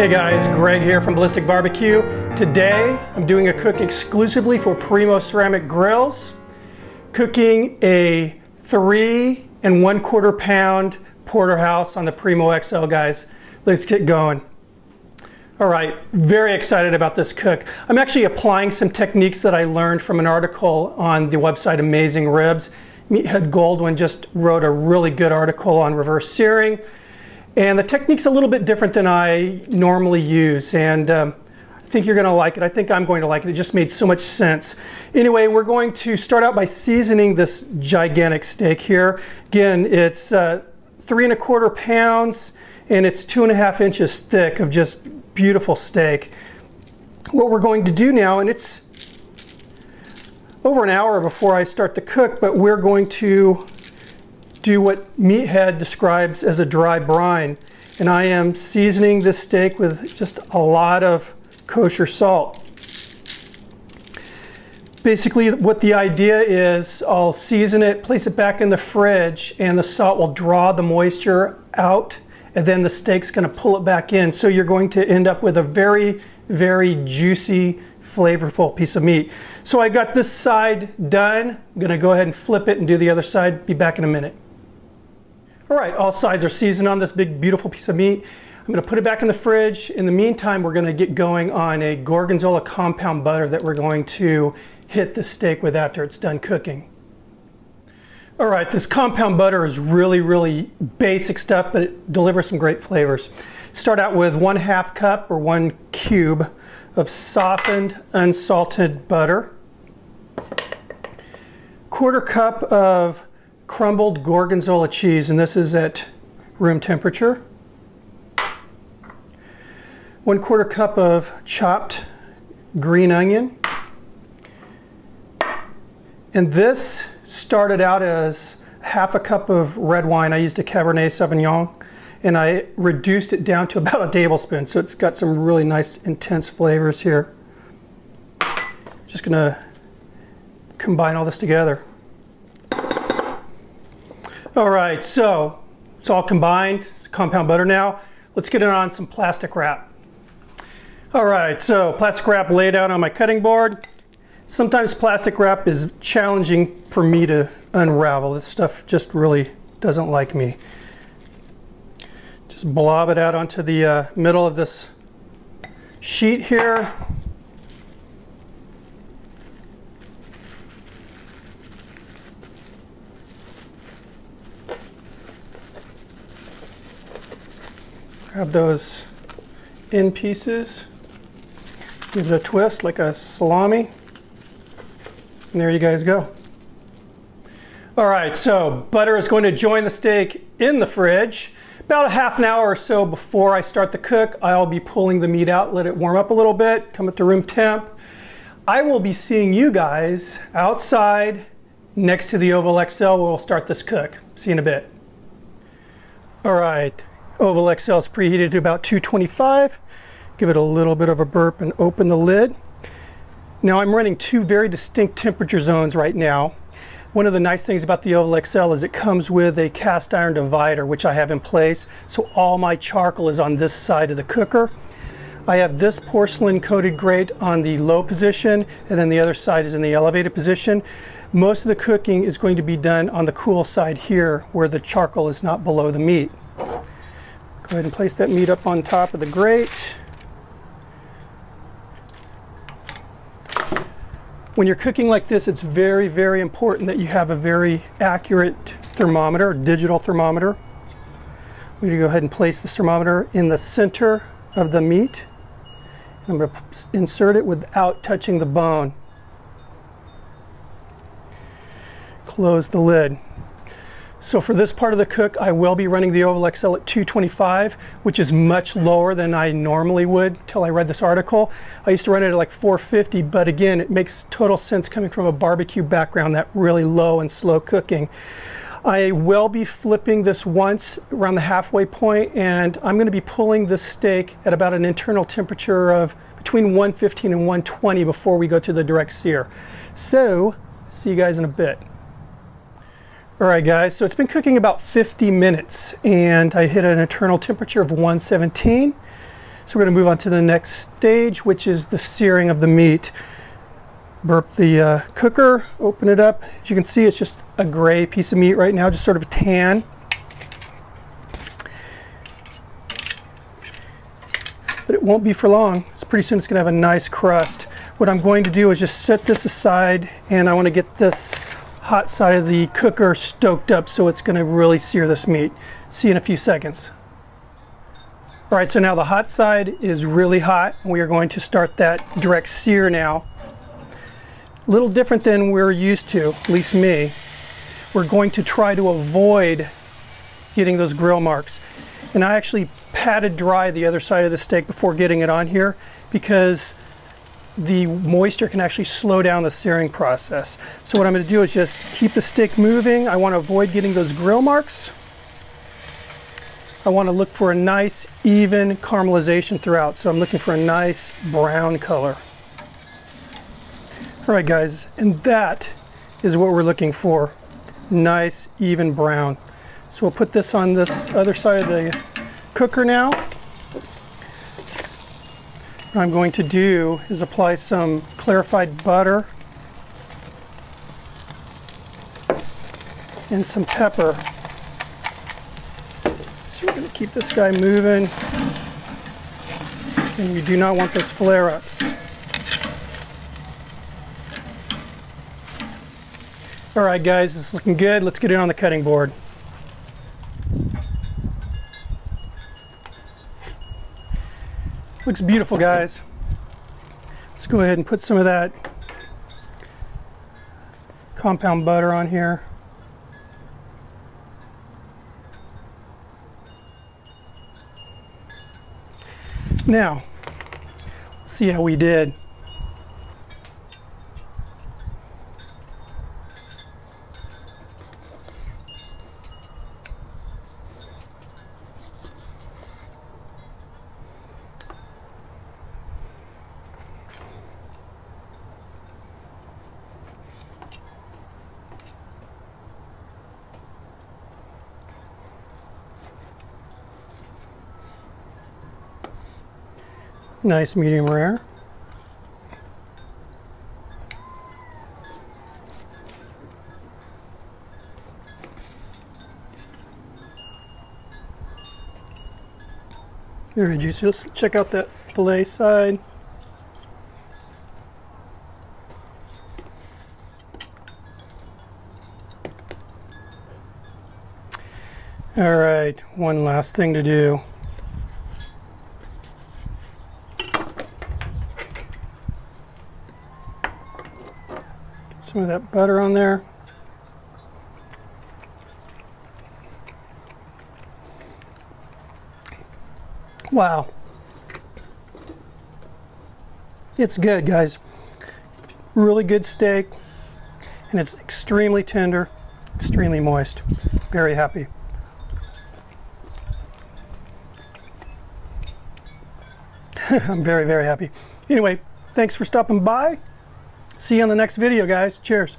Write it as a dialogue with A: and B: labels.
A: Hey guys, Greg here from Ballistic Barbecue. Today I'm doing a cook exclusively for Primo ceramic grills. Cooking a 3 1/4 pound porterhouse on the Primo XL, guys. Let's get going. All right, very excited about this cook. I'm actually applying some techniques that I learned from an article on the website Amazing Ribs. Meathead Goldwyn just wrote a really good article on reverse searing. And the technique's a little bit different than I normally use, and I think you're going to like it. I think I'm going to like it. It just made so much sense. Anyway, we're going to start out by seasoning this gigantic steak here. Again, it's 3 1/4 pounds, and it's 2.5 inches thick of just beautiful steak. What we're going to do now, and it's over an hour before I start to cook, but we're going to do what Meathead describes as a dry brine. And I am seasoning this steak with just a lot of kosher salt. Basically what the idea is, I'll season it, place it back in the fridge, and the salt will draw the moisture out, and then the steak's going to pull it back in. So you're going to end up with a very, very juicy, flavorful piece of meat. So I got this side done. I'm going to go ahead and flip it and do the other side. Be back in a minute. All right, all sides are seasoned on this big, beautiful piece of meat. I'm going to put it back in the fridge. In the meantime, we're going to get going on a Gorgonzola compound butter that we're going to hit the steak with after it's done cooking. All right, this compound butter is really, really basic stuff, but it delivers some great flavors. Start out with 1/2 cup or 1 cube of softened, unsalted butter. 1/4 cup of crumbled Gorgonzola cheese, and this is at room temperature. 1/4 cup of chopped green onion. And this started out as 1/2 cup of red wine. I used a Cabernet Sauvignon, and I reduced it down to about a tablespoon, so it's got some really nice intense flavors here. Just gonna combine all this together. All right, so it's all combined. It's compound butter now. Let's get it on some plastic wrap. All right, so plastic wrap laid out on my cutting board. Sometimes plastic wrap is challenging for me to unravel. This stuff just really doesn't like me. Just blob it out onto the middle of this sheet here. Grab those end pieces, give it a twist like a salami, and there you guys go. All right, so butter is going to join the steak in the fridge. About a half an hour or so before I start the cook, I'll be pulling the meat out, let it warm up a little bit, come up to room temp. I will be seeing you guys outside next to the Oval XL where we'll start this cook. See you in a bit. All right. Oval XL is preheated to about 225. Give it a little bit of a burp and open the lid. Now I'm running 2 very distinct temperature zones right now. One of the nice things about the Oval XL is it comes with a cast iron divider, which I have in place, so all my charcoal is on this side of the cooker. I have this porcelain coated grate on the low position, and then the other side is in the elevated position. Most of the cooking is going to be done on the cool side here, where the charcoal is not below the meat. Go ahead and place that meat up on top of the grate. When you're cooking like this, it's very, very important that you have a very accurate thermometer, digital thermometer. We're going to go ahead and place this thermometer in the center of the meat. I'm going to insert it without touching the bone. Close the lid. So for this part of the cook, I will be running the Oval XL at 225, which is much lower than I normally would till I read this article. I used to run it at like 450, but again, it makes total sense coming from a barbecue background, that really low and slow cooking. I will be flipping this once around the halfway point, and I'm going to be pulling this steak at about an internal temperature of between 115 and 120 before we go to the direct sear. So, see you guys in a bit. All right guys, so it's been cooking about 50 minutes and I hit an internal temperature of 117. So we're going to move on to the next stage, which is the searing of the meat. Burp the cooker, open it up. As you can see, it's just a gray piece of meat right now, just sort of a tan. But it won't be for long. It's pretty soon it's going to have a nice crust. What I'm going to do is just set this aside, and I want to get this hot side of the cooker stoked up so it's going to really sear this meat. See you in a few seconds. All right, so now the hot side is really hot, and we are going to start that direct sear now. A little different than we're used to, at least me. We're going to try to avoid getting those grill marks. And I actually patted dry the other side of the steak before getting it on here because the moisture can actually slow down the searing process. So what I'm going to do is just keep the steak moving. I want to avoid getting those grill marks. I want to look for a nice even caramelization throughout. So I'm looking for a nice brown color. All right guys, and that is what we're looking for. Nice even brown. So we'll put this on this other side of the cooker now. What I'm going to do is apply some clarified butter and some pepper. So we're going to keep this guy moving, and we do not want those flare-ups. All right guys, it's looking good. Let's get it on the cutting board. Looks beautiful, guys. Let's go ahead and put some of that compound butter on here. Now, let's see how we did. Nice medium rare. Very juicy. Let's check out that fillet side. All right, one last thing to do. Some of that butter on there. Wow. It's good, guys. Really good steak, and it's extremely tender, extremely moist. Very happy. I'm very, very happy. Anyway, thanks for stopping by. See you on the next video, guys. Cheers.